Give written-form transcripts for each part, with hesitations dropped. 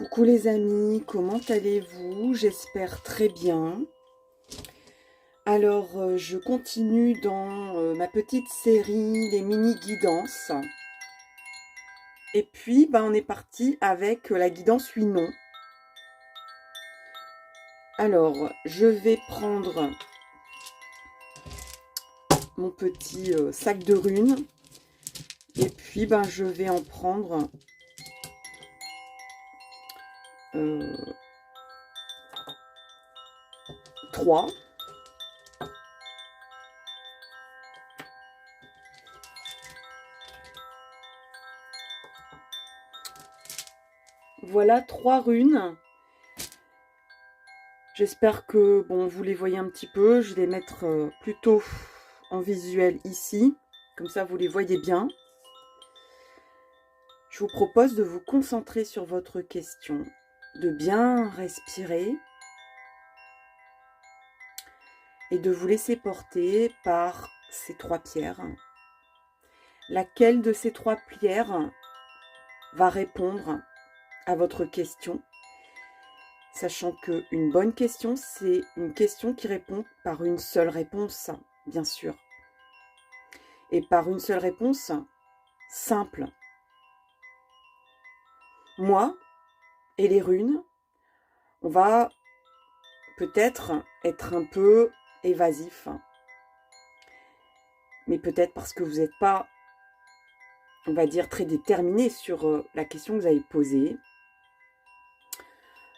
Coucou les amis, comment allez-vous? J'espère très bien. Alors, je continue dans ma petite série, les mini-guidances. Et puis, on est parti avec la guidance oui non. Alors, je vais prendre mon petit sac de runes. Et puis, je vais en prendre 3. Voilà 3 runes. J'espère que vous les voyez un petit peu. Je vais les mettre plutôt en visuel ici. Comme ça, vous les voyez bien. Je vous propose de vous concentrer sur votre question, de bien respirer et de vous laisser porter par ces 3 pierres. Laquelle de ces 3 pierres va répondre à votre question? Sachant qu'une bonne question, c'est une question qui répond par une seule réponse, bien sûr. Et par une seule réponse simple. Moi et les runes, on va peut-être être un peu évasif. Mais peut-être parce que vous n'êtes pas, on va dire, très déterminé sur la question que vous avez posée.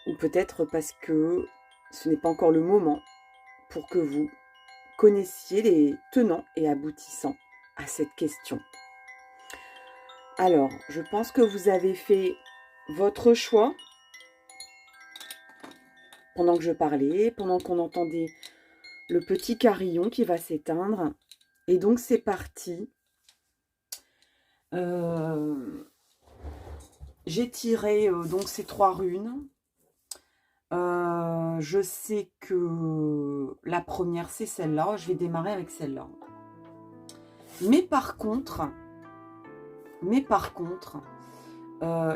Ou peut-être parce que ce n'est pas encore le moment pour que vous connaissiez les tenants et aboutissants à cette question. Alors, je pense que vous avez fait votre choix pendant que je parlais, pendant qu'on entendait le petit carillon qui va s'éteindre. Et donc, c'est parti. J'ai tiré donc ces 3 runes. Je sais que la première, c'est celle-là. Je vais démarrer avec celle-là. Mais par contre,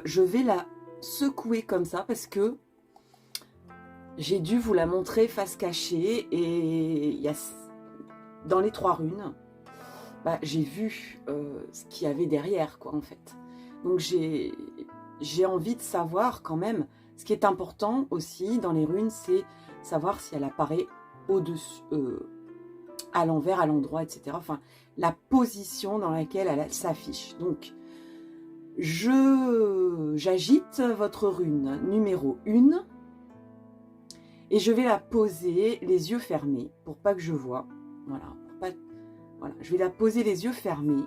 je vais la secouer comme ça parce que j'ai dû vous la montrer face cachée. Et il y a, dans les 3 runes, j'ai vu ce qu'il y avait derrière, quoi, en fait. Donc, j'ai envie de savoir quand même. Ce qui est important aussi dans les runes, c'est savoir si elle apparaît au-dessus, à l'envers, à l'endroit, etc. Enfin, la position dans laquelle elle s'affiche. Donc, j'agite votre rune numéro 1 et je vais la poser les yeux fermés pour pas que je vois. Voilà, voilà, je vais la poser les yeux fermés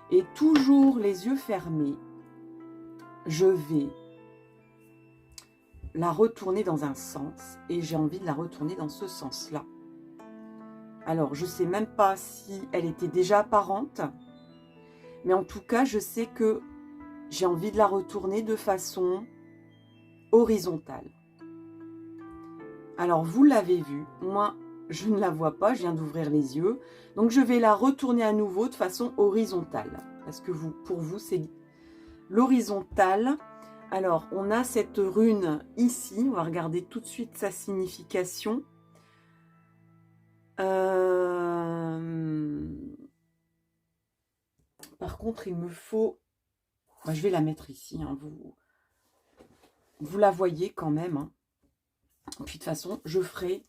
et toujours les yeux fermés, je vais la retourner dans un sens et j'ai envie de la retourner dans ce sens-là. Alors, je ne sais même pas si elle était déjà apparente, mais en tout cas, je sais que j'ai envie de la retourner de façon horizontale. Alors, vous l'avez vu, moi, je ne la vois pas, je viens d'ouvrir les yeux. Donc, je vais la retourner à nouveau de façon horizontale, parce que pour vous, c'est l'horizontale. Alors, on a cette rune ici, on va regarder tout de suite sa signification. Par contre, il me faut... je vais la mettre ici, hein, vous la voyez quand même. Hein. Et puis de toute façon, je ferai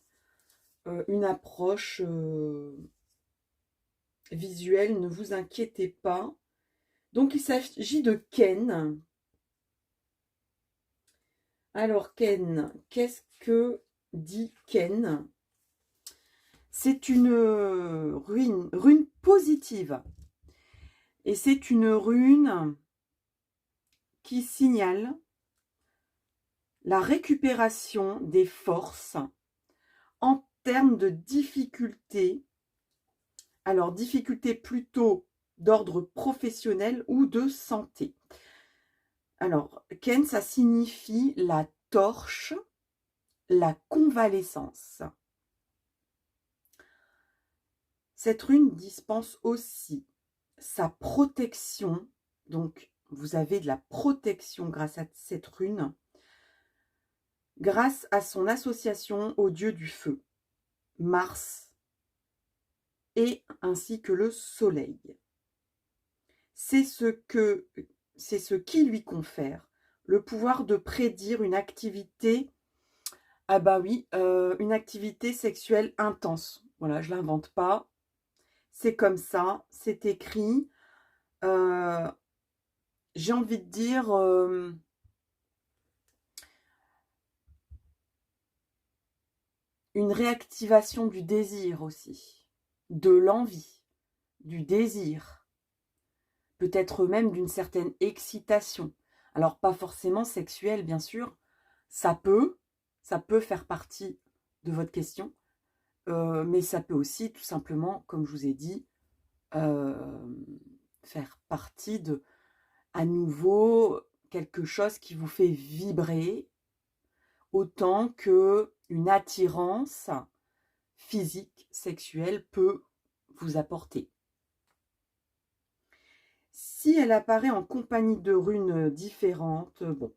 une approche visuelle, ne vous inquiétez pas. Donc, il s'agit de Ken. Alors, Ken, qu'est-ce que dit Ken? C'est une rune positive. Et c'est une rune qui signale la récupération des forces en termes de difficultés. Alors, difficultés plutôt d'ordre professionnel ou de santé. Alors, Ken, ça signifie la torche, la convalescence. Cette rune dispense aussi sa protection. Donc, vous avez de la protection grâce à cette rune grâce à son association au dieu du feu, Mars, et ainsi que le soleil. C'est ce qui lui confère le pouvoir de prédire une activité, ah bah oui, une activité sexuelle intense. Voilà, je l'invente pas. C'est comme ça, c'est écrit. J'ai envie de dire une réactivation du désir aussi, de l'envie, du désir, peut-être même d'une certaine excitation. Alors pas forcément sexuelle bien sûr, ça peut faire partie de votre question, mais ça peut aussi tout simplement, comme je vous ai dit, faire partie de, à nouveau, quelque chose qui vous fait vibrer autant que une attirance physique, sexuelle peut vous apporter. Si elle apparaît en compagnie de runes différentes, bon,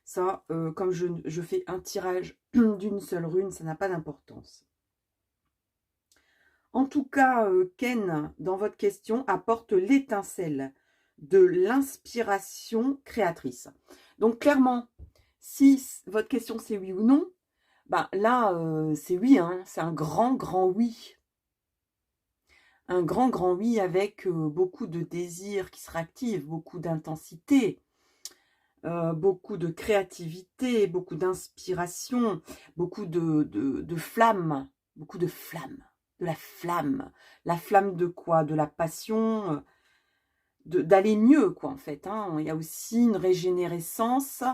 ça, comme je fais un tirage d'une seule rune, ça n'a pas d'importance. En tout cas, Ken, dans votre question, apporte l'étincelle de l'inspiration créatrice. Donc clairement, si votre question c'est oui ou non, bah là, c'est oui, hein, c'est un grand, grand oui. Un grand, grand oui avec beaucoup de désir qui se réactive, beaucoup d'intensité, beaucoup de créativité, beaucoup d'inspiration, beaucoup de flamme, beaucoup de flamme, de la flamme. La flamme de quoi? De la passion, d'aller mieux, quoi, en fait. Hein. Il y a aussi une régénérescence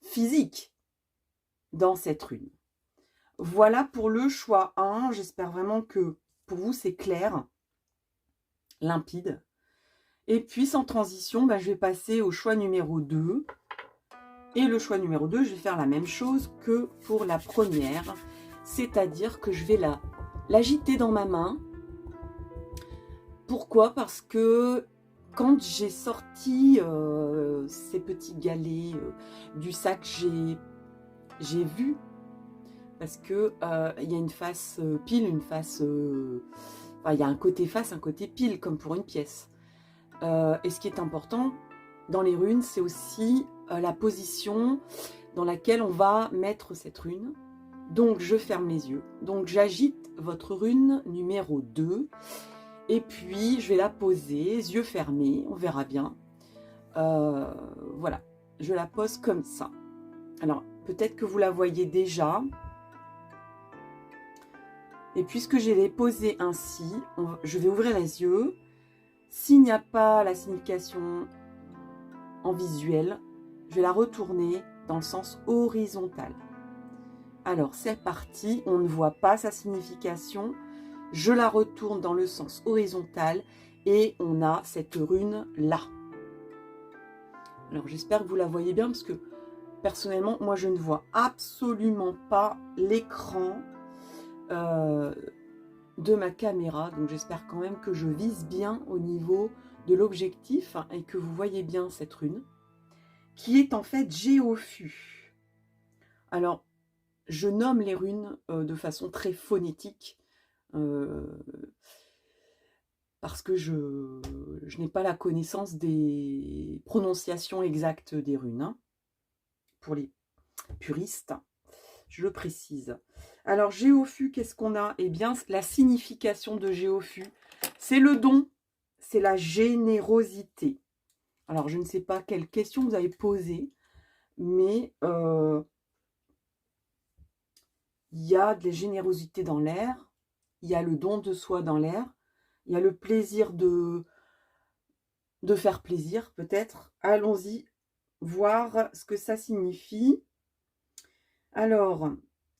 physique dans cette rune. Voilà pour le choix 1. J'espère vraiment que pour vous, c'est clair, limpide. Et puis, sans transition, bah, je vais passer au choix numéro 2. Et le choix numéro 2, je vais faire la même chose que pour la première. C'est-à-dire que je vais l'agiter dans ma main. Pourquoi? Parce que quand j'ai sorti ces petits galets du sac, j'ai vu, parce que il y a une face pile, une face... enfin, il y a un côté face, un côté pile, comme pour une pièce. Et ce qui est important dans les runes, c'est aussi la position dans laquelle on va mettre cette rune. Donc, je ferme les yeux. Donc, j'agite votre rune numéro 2. Et puis, je vais la poser, yeux fermés, on verra bien. Voilà, je la pose comme ça. Alors, peut-être que vous la voyez déjà. Et puisque je l'ai posée ainsi, je vais ouvrir les yeux. S'il n'y a pas la signification en visuel, je vais la retourner dans le sens horizontal. Alors, c'est parti. On ne voit pas sa signification. Je la retourne dans le sens horizontal et on a cette rune là. Alors j'espère que vous la voyez bien parce que personnellement moi je ne vois absolument pas l'écran de ma caméra, donc j'espère quand même que je vise bien au niveau de l'objectif et que vous voyez bien cette rune qui est en fait Géofu. Alors je nomme les runes de façon très phonétique parce que je n'ai pas la connaissance des prononciations exactes des runes. Hein, pour les puristes, je le précise. Alors, Géofu, qu'est-ce qu'on a? Eh bien, la signification de Géofu, c'est le don, c'est la générosité. Alors, je ne sais pas quelle question vous avez posée, mais il y a de la générosité dans l'air, il y a le don de soi dans l'air, il y a le plaisir de faire plaisir, peut-être. Allons-y, voir ce que ça signifie. Alors,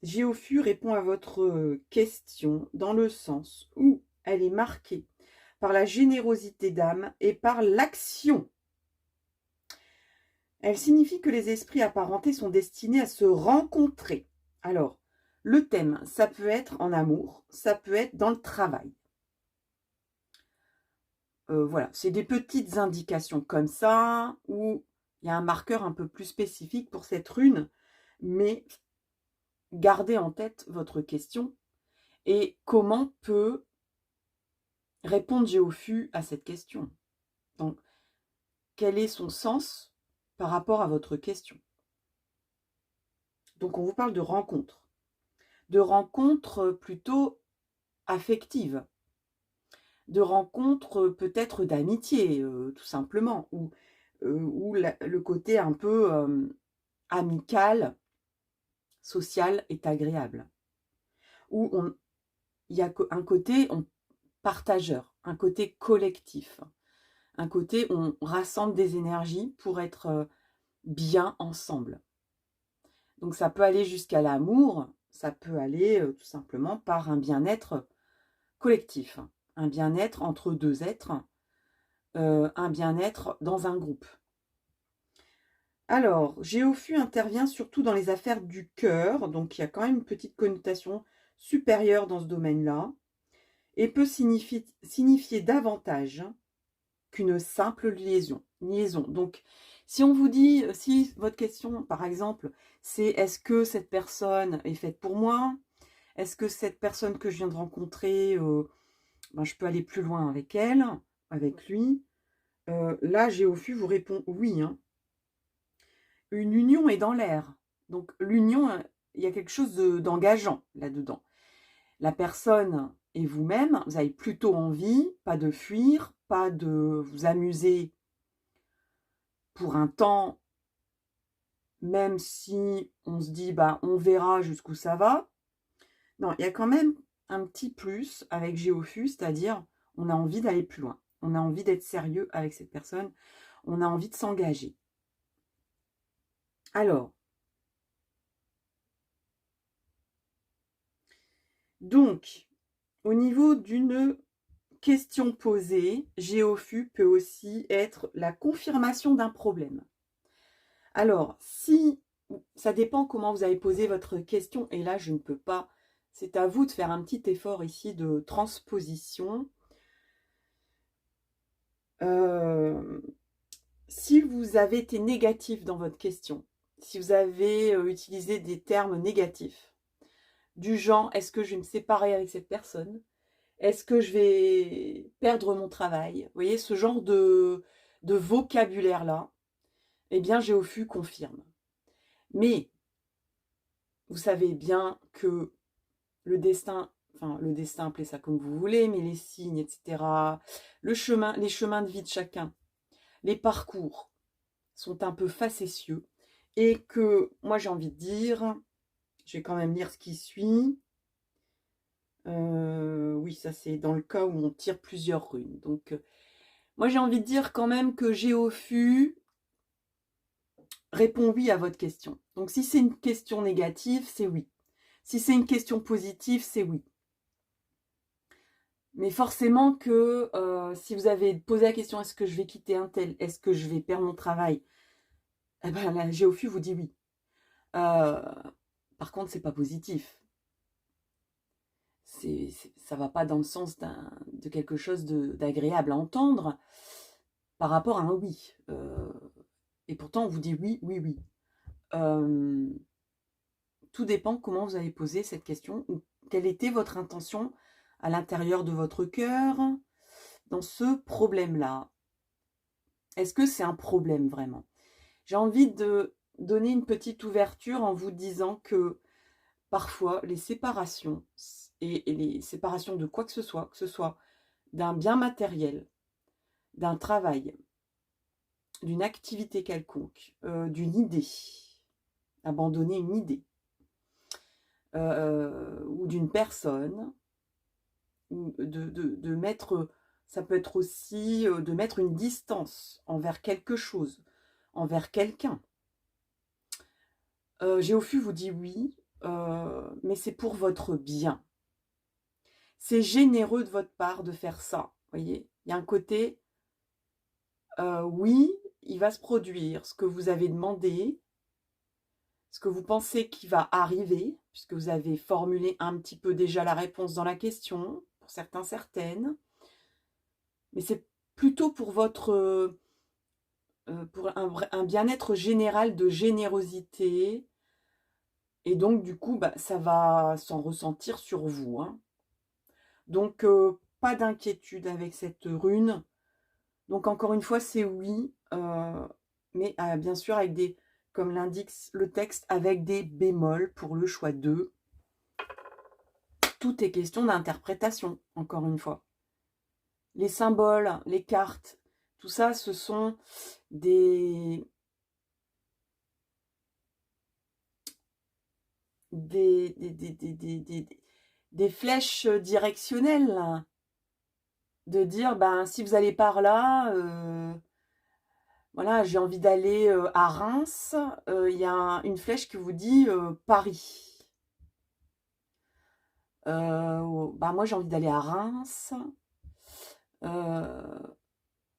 Géofu répond à votre question dans le sens où elle est marquée par la générosité d'âme et par l'action. Elle signifie que les esprits apparentés sont destinés à se rencontrer. Alors, le thème, ça peut être en amour, ça peut être dans le travail. Voilà, c'est des petites indications comme ça, où il y a un marqueur un peu plus spécifique pour cette rune, mais gardez en tête votre question et comment peut répondre Géofu à cette question. Donc, quel est son sens par rapport à votre question? Donc, on vous parle de rencontres plutôt affectives, de rencontres peut-être d'amitié, tout simplement, ou le côté un peu amical, social est agréable, où il y a un côté partageur, un côté collectif, un côté où on rassemble des énergies pour être bien ensemble. Donc ça peut aller jusqu'à l'amour, ça peut aller tout simplement par un bien-être collectif, un bien-être entre deux êtres, un bien-être dans un groupe. Alors, Géofu intervient surtout dans les affaires du cœur, donc il y a quand même une petite connotation supérieure dans ce domaine-là, et peut signifier davantage qu'une simple liaison. Donc, si on vous dit, si votre question, par exemple, c'est est-ce que cette personne est faite pour moi? Est-ce que cette personne que je viens de rencontrer, je peux aller plus loin avec elle, avec lui? Là, Géofu vous répond oui. Hein. Une union est dans l'air. Donc, l'union, il y a quelque chose d'engageant là-dedans. La personne et vous-même, vous avez plutôt envie, pas de fuir, pas de vous amuser pour un temps, même si on se dit, on verra jusqu'où ça va. Non, il y a quand même un petit plus avec Géofu, c'est-à-dire, on a envie d'aller plus loin. On a envie d'être sérieux avec cette personne. On a envie de s'engager. Alors, donc, au niveau d'une question posée, Géofu peut aussi être la confirmation d'un problème. Alors, si ça dépend comment vous avez posé votre question, et là, je ne peux pas. C'est à vous de faire un petit effort ici de transposition. Si vous avez été négatif dans votre question, si vous avez utilisé des termes négatifs, du genre, est-ce que je vais me séparer avec cette personne? Est-ce que je vais perdre mon travail? Vous voyez, ce genre de vocabulaire-là, eh bien, Géofu confirme. Mais, vous savez bien que le destin, appelez ça comme vous voulez, mais les signes, etc., les chemins de vie de chacun, les parcours sont un peu facétieux et que moi j'ai envie de dire, je vais quand même lire ce qui suit. Oui, ça c'est dans le cas où on tire plusieurs runes. Donc, moi j'ai envie de dire quand même que Géofu répond oui à votre question. Donc, si c'est une question négative, c'est oui. Si c'est une question positive, c'est oui. Mais forcément que si vous avez posé la question, est-ce que je vais quitter un tel? Est-ce que je vais perdre mon travail? Eh bien, la Géofu vous dit oui. Par contre, c'est pas positif. Ça va pas dans le sens de quelque chose d'agréable à entendre par rapport à un oui. Et pourtant, on vous dit oui, oui, oui. Tout dépend comment vous avez posé cette question ou quelle était votre intention à l'intérieur de votre cœur dans ce problème-là. Est-ce que c'est un problème vraiment? J'ai envie de donner une petite ouverture en vous disant que parfois les séparations, et les séparations de quoi que ce soit d'un bien matériel, d'un travail, d'une activité quelconque, d'une idée, abandonner une idée, ou d'une personne, ou de mettre, ça peut être aussi de mettre une distance envers quelque chose, envers quelqu'un. Géofu vous dit oui, mais c'est pour votre bien. C'est généreux de votre part de faire ça, voyez. Il y a un côté, oui, il va se produire ce que vous avez demandé, ce que vous pensez qui va arriver, puisque vous avez formulé un petit peu déjà la réponse dans la question, pour certains, certaines. Mais c'est plutôt pour votre, pour un bien-être général de générosité, Et donc, du coup, bah, ça va s'en ressentir sur vous, hein. Donc, pas d'inquiétude avec cette rune. Donc, encore une fois, c'est oui, mais bien sûr, avec des, comme l'indique le texte, avec des bémols pour le choix 2. Tout est question d'interprétation, encore une fois. Les symboles, les cartes, tout ça, ce sont des flèches directionnelles. De dire, ben, si vous allez par là, voilà, j'ai envie d'aller à Reims, il y a une flèche qui vous dit Paris. Bah, moi, j'ai envie d'aller à Reims.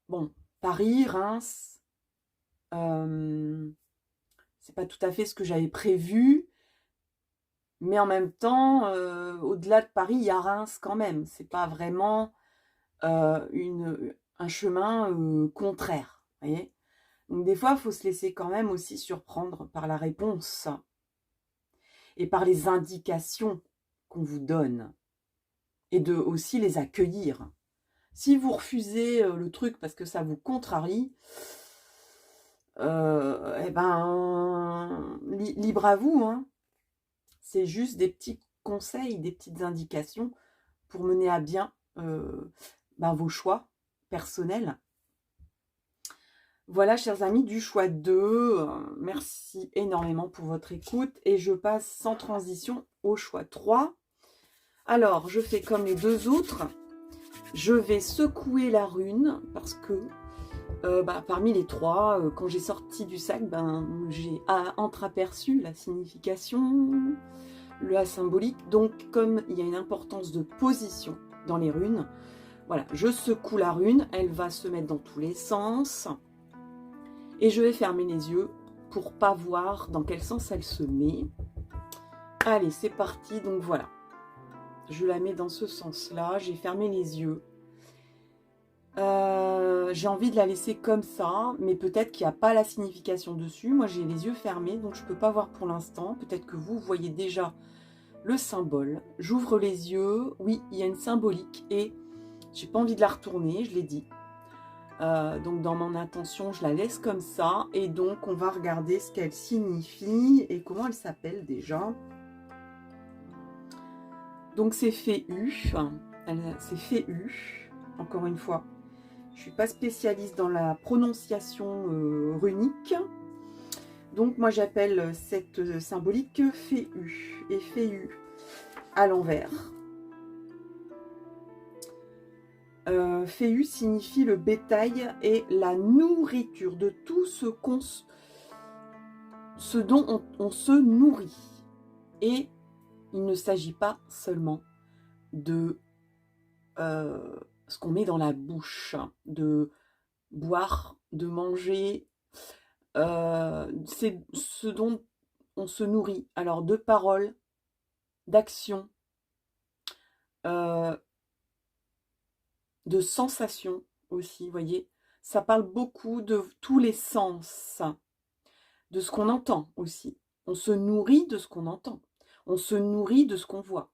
Bon, Paris, Reims, c'est pas tout à fait ce que j'avais prévu, mais en même temps, au-delà de Paris, il y a Reims quand même. C'est pas vraiment un chemin contraire, vous voyez. Donc des fois, il faut se laisser quand même aussi surprendre par la réponse et par les indications qu'on vous donne et de aussi les accueillir. Si vous refusez le truc parce que ça vous contrarie, eh ben, libre à vous, hein. C'est juste des petits conseils, des petites indications pour mener à bien ben, vos choix personnels. Voilà, chers amis, du choix 2. Merci énormément pour votre écoute. Et je passe sans transition au choix 3. Alors, je fais comme les deux autres. Je vais secouer la rune parce que parmi les trois, quand j'ai sorti du sac, j'ai entreaperçu la signification, la symbolique. Donc, comme il y a une importance de position dans les runes, voilà, je secoue la rune. Elle va se mettre dans tous les sens. Et je vais fermer les yeux pour pas voir dans quel sens elle se met. Allez, c'est parti. Donc voilà. Je la mets dans ce sens-là. J'ai fermé les yeux. J'ai envie de la laisser comme ça, mais peut-être qu'il n'y a pas la signification dessus. Moi, j'ai les yeux fermés, donc je ne peux pas voir pour l'instant. Peut-être que vous voyez déjà le symbole. J'ouvre les yeux. Oui, il y a une symbolique et j'ai pas envie de la retourner, je l'ai dit. Donc dans mon intention, je la laisse comme ça. Et donc, on va regarder ce qu'elle signifie et comment elle s'appelle déjà. Donc, c'est Féu. C'est Féu, encore une fois. Je ne suis pas spécialiste dans la prononciation runique. Donc, moi, j'appelle cette symbolique Féu. Et Féu à l'envers. Féu signifie le bétail et la nourriture de tout ce dont on se nourrit. Et il ne s'agit pas seulement de ce qu'on met dans la bouche, de boire, de manger. C'est ce dont on se nourrit. Alors, de paroles, d'actions, de sensations aussi, vous voyez. Ça parle beaucoup de tous les sens, de ce qu'on entend aussi. On se nourrit de ce qu'on entend. On se nourrit de ce qu'on voit.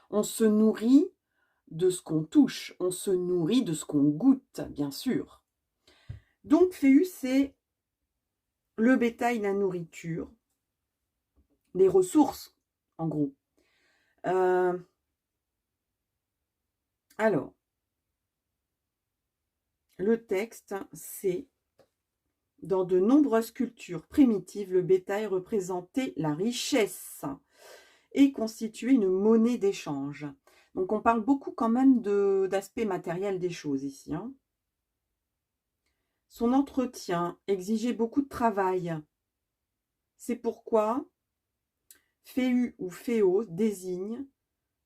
On se nourrit de ce qu'on touche. On se nourrit de ce qu'on goûte, bien sûr. Donc, Féu, c'est le bétail, la nourriture, les ressources, en gros. Alors, le texte, c'est: dans de nombreuses cultures primitives, le bétail représentait la richesse et constituait une monnaie d'échange. Donc, on parle beaucoup quand même d'aspect matériel des choses ici, hein. Son entretien exigeait beaucoup de travail. C'est pourquoi Féu ou Féo désigne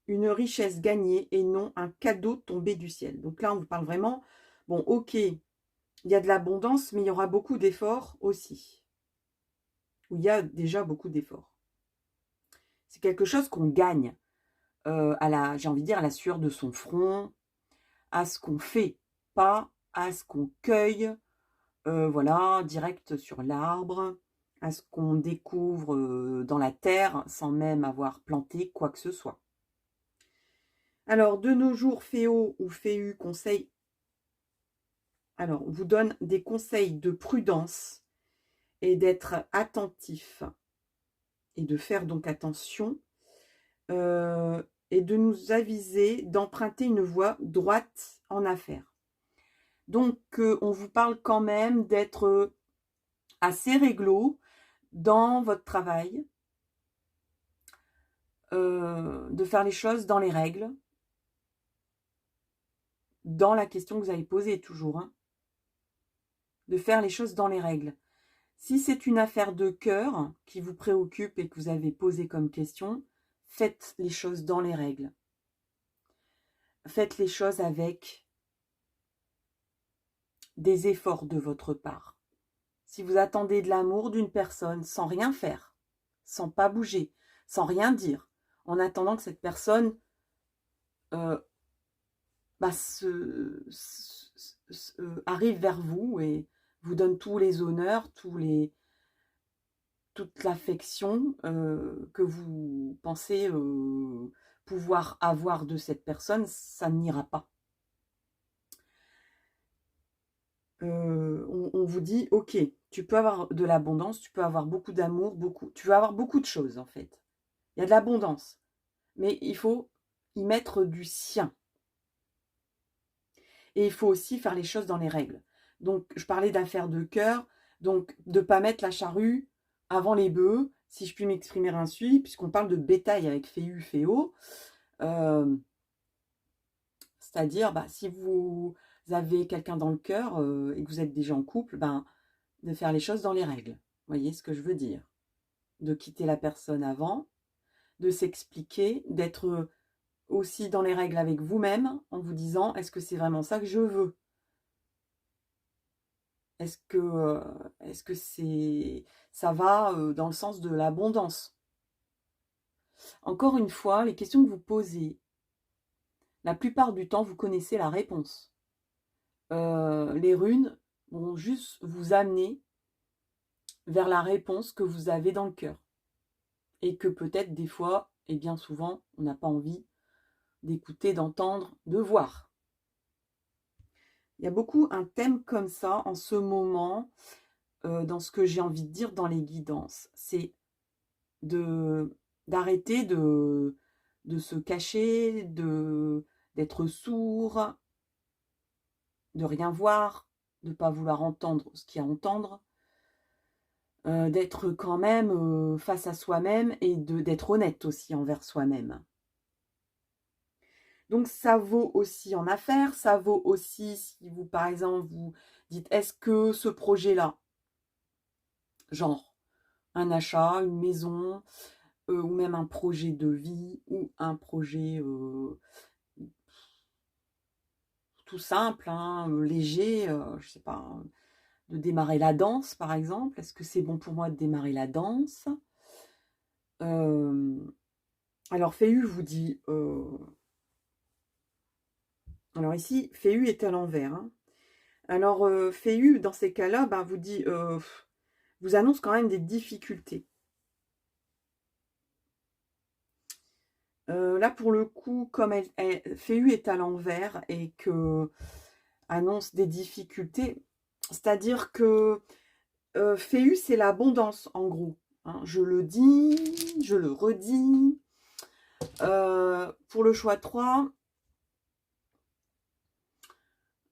une richesse gagnée et non un cadeau tombé du ciel. Donc là, on vous parle vraiment, bon, ok, il y a de l'abondance, mais il y aura beaucoup d'efforts aussi. Ou il y a déjà beaucoup d'efforts. C'est quelque chose qu'on gagne, j'ai envie de dire, à la sueur de son front, à ce qu'on fait, pas à ce qu'on cueille, voilà, direct sur l'arbre, à ce qu'on découvre dans la terre sans même avoir planté quoi que ce soit. Alors, de nos jours, Féo ou Féu conseille, alors, vous donne des conseils de prudence et d'être attentif et de faire donc attention et de nous aviser d'emprunter une voie droite en affaires. Donc, on vous parle quand même d'être assez réglo dans votre travail, de faire les choses dans les règles, dans la question que vous avez posée toujours, hein, de faire les choses dans les règles. Si c'est une affaire de cœur qui vous préoccupe et que vous avez posé comme question, faites les choses dans les règles. Faites les choses avec des efforts de votre part. Si vous attendez de l'amour d'une personne sans rien faire, sans pas bouger, sans rien dire, en attendant que cette personne arrive vers vous et vous donne tous les honneurs, toute l'affection que vous pensez pouvoir avoir de cette personne, ça n'ira pas. On vous dit, ok, tu peux avoir de l'abondance, tu peux avoir beaucoup d'amour, tu peux avoir beaucoup de choses en fait. Il y a de l'abondance, mais il faut y mettre du sien. Et il faut aussi faire les choses dans les règles. Donc, je parlais d'affaires de cœur, donc de ne pas mettre la charrue avant les bœufs, si je puis m'exprimer ainsi, puisqu'on parle de bétail avec Féu, Féo. C'est-à-dire, si vous avez quelqu'un dans le cœur et que vous êtes déjà en couple, de faire les choses dans les règles. Vous voyez ce que je veux dire? De quitter la personne avant, de s'expliquer, d'être aussi dans les règles avec vous-même, en vous disant, est-ce que c'est vraiment ça que je veux? Est-ce que ça va dans le sens de l'abondance? Encore une fois, les questions que vous posez, la plupart du temps, vous connaissez la réponse. Les runes vont juste vous amener vers la réponse que vous avez dans le cœur. Et que peut-être des fois, et bien souvent, on n'a pas envie d'écouter, d'entendre, de voir. Il y a beaucoup un thème comme ça en ce moment, dans ce que j'ai envie de dire dans les guidances. C'est d'arrêter de se cacher, d'être sourd, de rien voir, de ne pas vouloir entendre ce qu'il y a à entendre, d'être quand même face à soi-même et d'être honnête aussi envers soi-même. Donc ça vaut aussi en affaires, ça vaut aussi si vous, par exemple, vous dites, est-ce que ce projet-là, genre un achat, une maison, ou même un projet de vie, ou un projet tout simple, hein, léger, je sais pas, de démarrer la danse par exemple. Est-ce que c'est bon pour moi de démarrer la danse? Alors Féu vous dit, alors ici Féu est à l'envers, hein. Alors Féu dans ces cas-là vous dit, vous annonce quand même des difficultés. Là pour le coup, comme Féu est à l'envers et que annonce des difficultés, c'est-à-dire que Féu c'est l'abondance en gros, hein. Je le dis, je le redis. Pour le choix 3,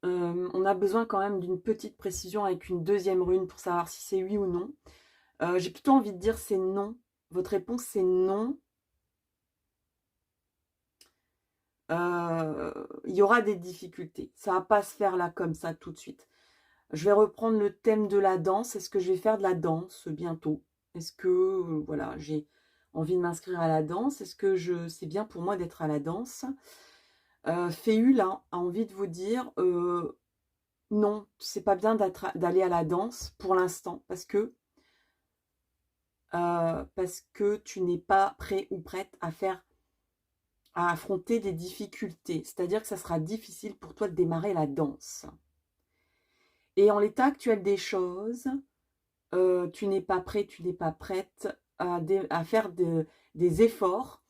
on a besoin quand même d'une petite précision avec une deuxième rune pour savoir si c'est oui ou non. J'ai plutôt envie de dire c'est non. Votre réponse c'est non. Il y aura des difficultés. Ça ne va pas se faire là comme ça tout de suite. Je vais reprendre le thème de la danse. Est-ce que je vais faire de la danse bientôt? Est-ce que voilà, j'ai envie de m'inscrire à la danse? Est-ce que c'est bien pour moi d'être à la danse? Féu là a envie de vous dire non, c'est pas bien d'aller à la danse pour l'instant parce que tu n'es pas prêt ou prête à affronter des difficultés. C'est-à-dire que ça sera difficile pour toi de démarrer la danse. Et en l'état actuel des choses, tu n'es pas prêt, tu n'es pas prête à faire des efforts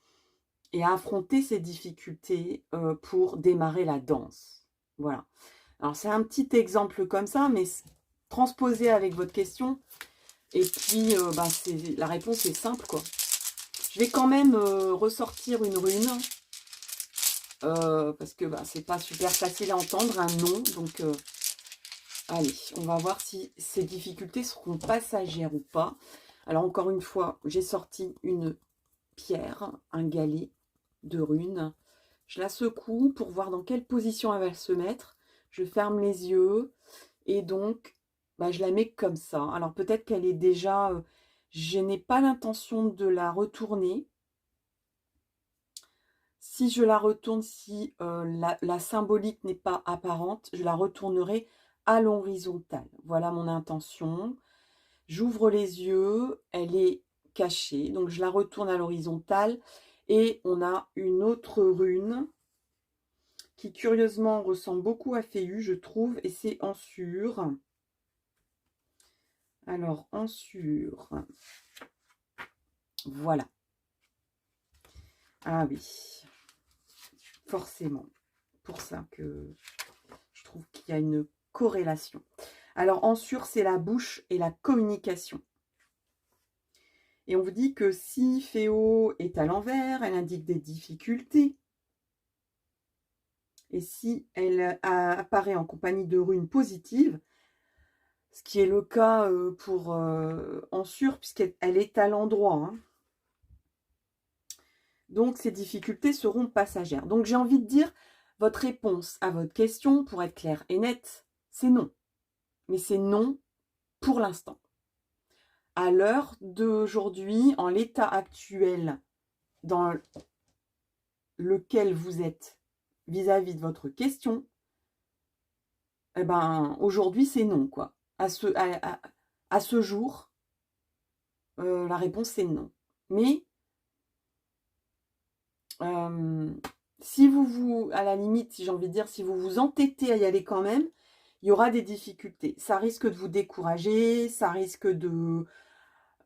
et à affronter ces difficultés pour démarrer la danse. Voilà. Alors, c'est un petit exemple comme ça, mais transposé avec votre question. Et puis, la réponse est simple, quoi. Je vais quand même ressortir une rune. Parce que c'est pas super facile à entendre, un nom. Donc, allez, on va voir si ces difficultés seront passagères ou pas. Alors, encore une fois, j'ai sorti une pierre, un galet de runes. Je la secoue pour voir dans quelle position elle va se mettre. Je ferme les yeux et donc je la mets comme ça. Alors peut-être qu'elle est déjà... je n'ai pas l'intention de la retourner. Si je la retourne, si la symbolique n'est pas apparente, je la retournerai à l'horizontale. Voilà mon intention. J'ouvre les yeux, elle est cachée. Donc je la retourne à l'horizontale. Et on a une autre rune qui curieusement ressemble beaucoup à Féu, je trouve, et c'est Ensure. Alors, Ensure. Voilà. Ah oui. Forcément. Pour ça que je trouve qu'il y a une corrélation. Alors, Ensure, c'est la bouche et la communication. Et on vous dit que si Féo est à l'envers, elle indique des difficultés. Et si elle apparaît en compagnie de runes positives, ce qui est le cas pour Ensure, puisqu'elle est à l'endroit. Hein. Donc, ces difficultés seront passagères. Donc, j'ai envie de dire, votre réponse à votre question, pour être claire et nette, c'est non. Mais c'est non pour l'instant. À l'heure d'aujourd'hui, en l'état actuel dans lequel vous êtes vis-à-vis de votre question, eh ben, aujourd'hui, c'est non, quoi. À ce jour, la réponse, c'est non. Mais, si à la limite, si j'ai envie de dire, si vous vous entêtez à y aller quand même, il y aura des difficultés. Ça risque de vous décourager, ça risque de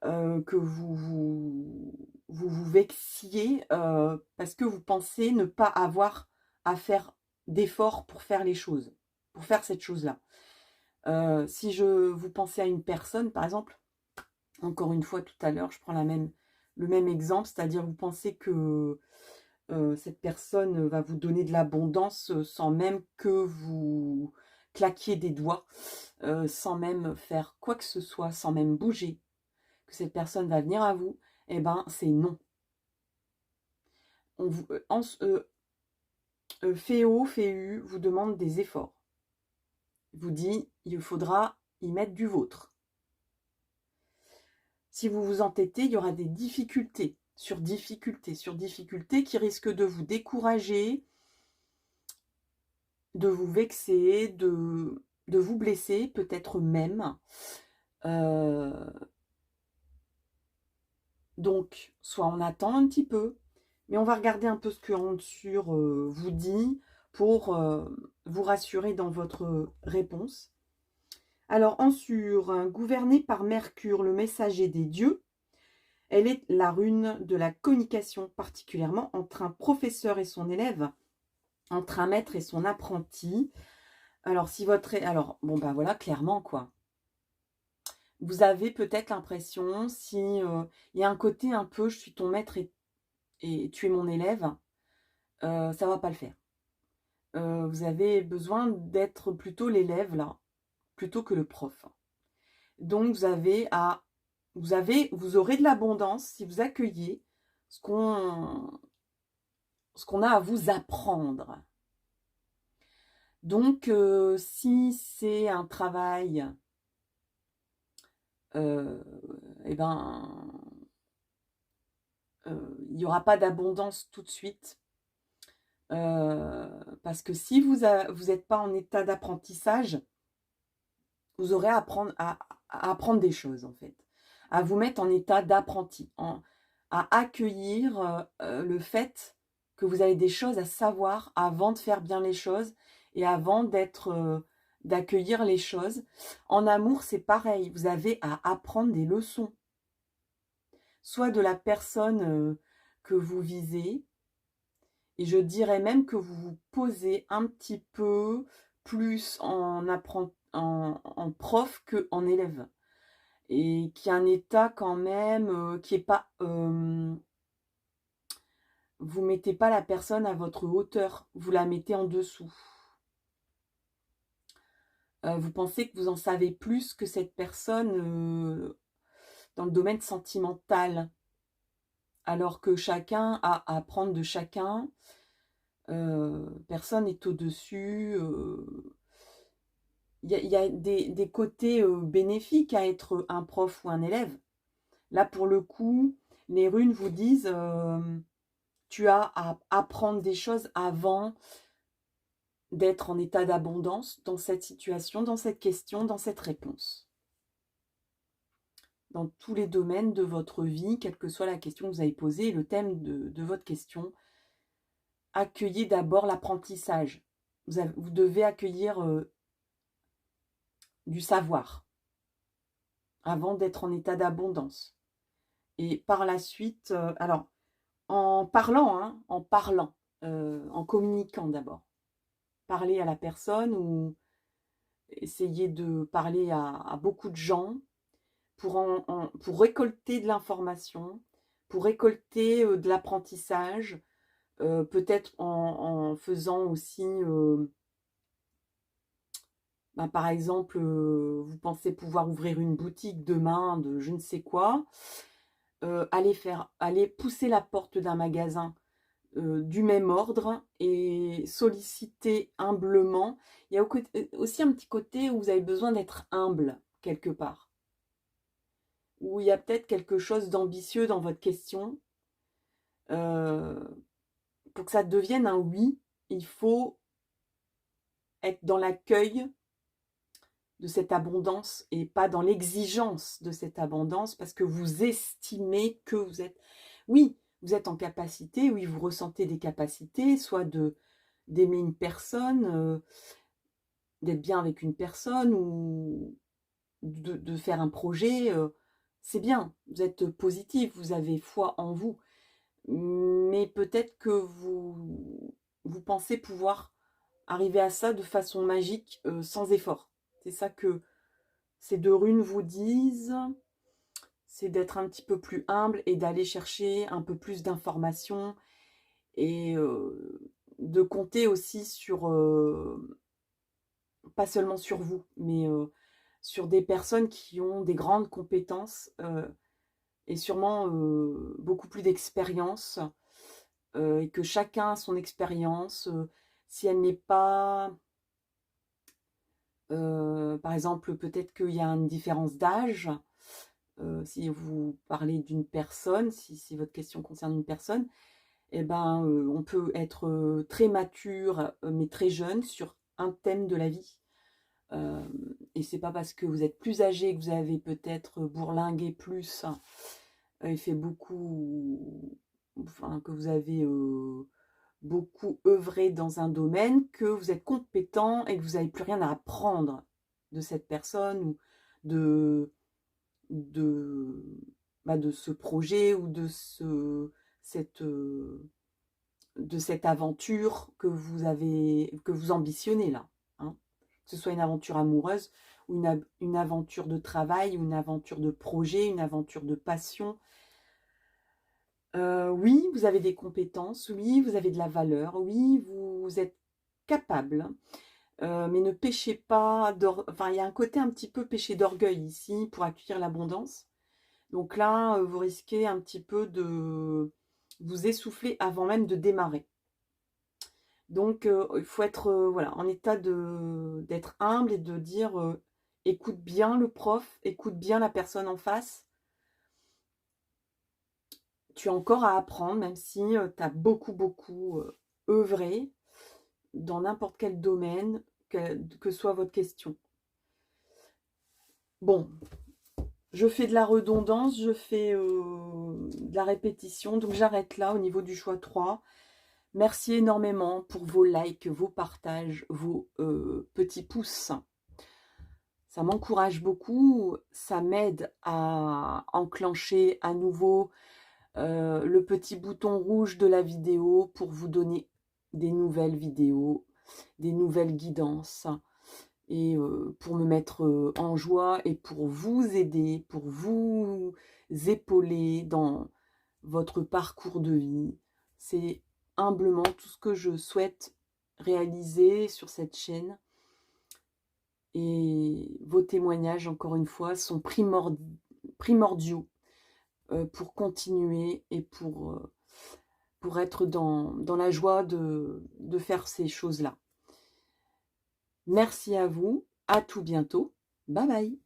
que vous vexiez parce que vous pensez ne pas avoir à faire d'efforts pour faire les choses, pour faire cette chose-là. Si vous pensez à une personne, par exemple, encore une fois tout à l'heure, je prends le même exemple, c'est-à-dire vous pensez que cette personne va vous donner de l'abondance sans même que vous claquiez des doigts, sans même faire quoi que ce soit, sans même bouger, que cette personne va venir à vous, eh ben c'est non. Féo, Féu vous demande des efforts. Vous dit, il faudra y mettre du vôtre. Si vous vous entêtez, il y aura des difficultés sur difficultés sur difficultés qui risquent de vous décourager, de vous vexer, de vous blesser, peut-être même. Donc, soit on attend un petit peu, mais on va regarder un peu ce que Ensure vous dit pour vous rassurer dans votre réponse. Alors, Ensure, gouvernée par Mercure, le messager des dieux, elle est la rune de la communication, particulièrement entre un professeur et son élève, entre un maître et son apprenti. Alors, bon, voilà, clairement, quoi. Vous avez peut-être l'impression, si il y a un côté un peu, je suis ton maître et tu es mon élève, ça va pas le faire. Vous avez besoin d'être plutôt l'élève, là, plutôt que le prof. Donc, vous aurez de l'abondance si vous accueillez ce qu'on a à vous apprendre. Donc, si c'est un travail, eh ben, il n'y aura pas d'abondance tout de suite. Parce que si vous n'êtes pas en état d'apprentissage, vous aurez à apprendre des choses, en fait. À vous mettre en état d'apprenti, à accueillir le fait que vous avez des choses à savoir avant de faire bien les choses et avant d'être d'accueillir les choses. En amour, c'est pareil, vous avez à apprendre des leçons. Soit de la personne que vous visez, et je dirais même que vous vous posez un petit peu plus en prof qu'en élève. Et qui a un état quand même qui est pas... vous mettez pas la personne à votre hauteur, vous la mettez en dessous. Vous pensez que vous en savez plus que cette personne dans le domaine sentimental, alors que chacun a à apprendre de chacun. Personne n'est au-dessus. Il y a des côtés bénéfiques à être un prof ou un élève. Là, pour le coup, les runes vous disent tu as à apprendre des choses avant d'être en état d'abondance dans cette situation, dans cette question, dans cette réponse. Dans tous les domaines de votre vie, quelle que soit la question que vous avez posée, le thème de votre question, accueillez d'abord l'apprentissage. Vous devez accueillir du savoir avant d'être en état d'abondance. Et par la suite, alors, en parlant, en communiquant d'abord. Parler à la personne ou essayer de parler à beaucoup de gens pour récolter de l'information, pour récolter de l'apprentissage, peut-être en faisant aussi, par exemple, vous pensez pouvoir ouvrir une boutique demain de je ne sais quoi, aller pousser la porte d'un magasin du même ordre et solliciter humblement. Il y a aussi un petit côté où vous avez besoin d'être humble quelque part, où il y a peut-être quelque chose d'ambitieux dans votre question. Pour que ça devienne un oui, il faut être dans l'accueil de cette abondance et pas dans l'exigence de cette abondance parce que vous estimez que vous êtes... Oui, vous êtes en capacité, oui, vous ressentez des capacités, soit d'aimer une personne, d'être bien avec une personne ou de faire un projet, c'est bien, vous êtes positif, vous avez foi en vous, mais peut-être que vous pensez pouvoir arriver à ça de façon magique, sans effort. C'est ça que ces deux runes vous disent, c'est d'être un petit peu plus humble et d'aller chercher un peu plus d'informations et de compter aussi sur, pas seulement sur vous, mais sur des personnes qui ont des grandes compétences et sûrement beaucoup plus d'expérience et que chacun a son expérience. Si elle n'est pas... par exemple, peut-être qu'il y a une différence d'âge. Si vous parlez d'une personne, si votre question concerne une personne, eh ben, on peut être très mature, mais très jeune sur un thème de la vie. Et c'est pas parce que vous êtes plus âgé, que vous avez peut-être bourlingué plus, et fait beaucoup, enfin, que vous avez beaucoup œuvré dans un domaine, que vous êtes compétent et que vous n'avez plus rien à apprendre de cette personne ou de, de, de ce projet ou de cette aventure que vous ambitionnez là. Hein. Que ce soit une aventure amoureuse ou une aventure de travail, ou une aventure de projet, une aventure de passion. Oui, vous avez des compétences, oui, vous avez de la valeur, oui, vous êtes capable, mais ne péchez pas, enfin, il y a un côté un petit peu péché d'orgueil ici pour accueillir l'abondance. Donc là, vous risquez un petit peu de vous essouffler avant même de démarrer. Donc, il faut être voilà, en état d'être humble et de dire écoute bien le prof, écoute bien la personne en face. Tu as encore à apprendre, même si tu as beaucoup œuvré dans n'importe quel domaine, que soit votre question. Bon, je fais de la redondance, je fais de la répétition, donc j'arrête là au niveau du choix 3. Merci énormément pour vos likes, vos partages, vos petits pouces. Ça m'encourage beaucoup, ça m'aide à enclencher à nouveau le petit bouton rouge de la vidéo pour vous donner des nouvelles vidéos, des nouvelles guidances et pour me mettre en joie et pour vous aider, pour vous épauler dans votre parcours de vie. C'est humblement tout ce que je souhaite réaliser sur cette chaîne. Et vos témoignages, encore une fois, sont primordiaux pour continuer et pour être dans la joie de faire ces choses-là. Merci à vous, à tout bientôt, bye bye.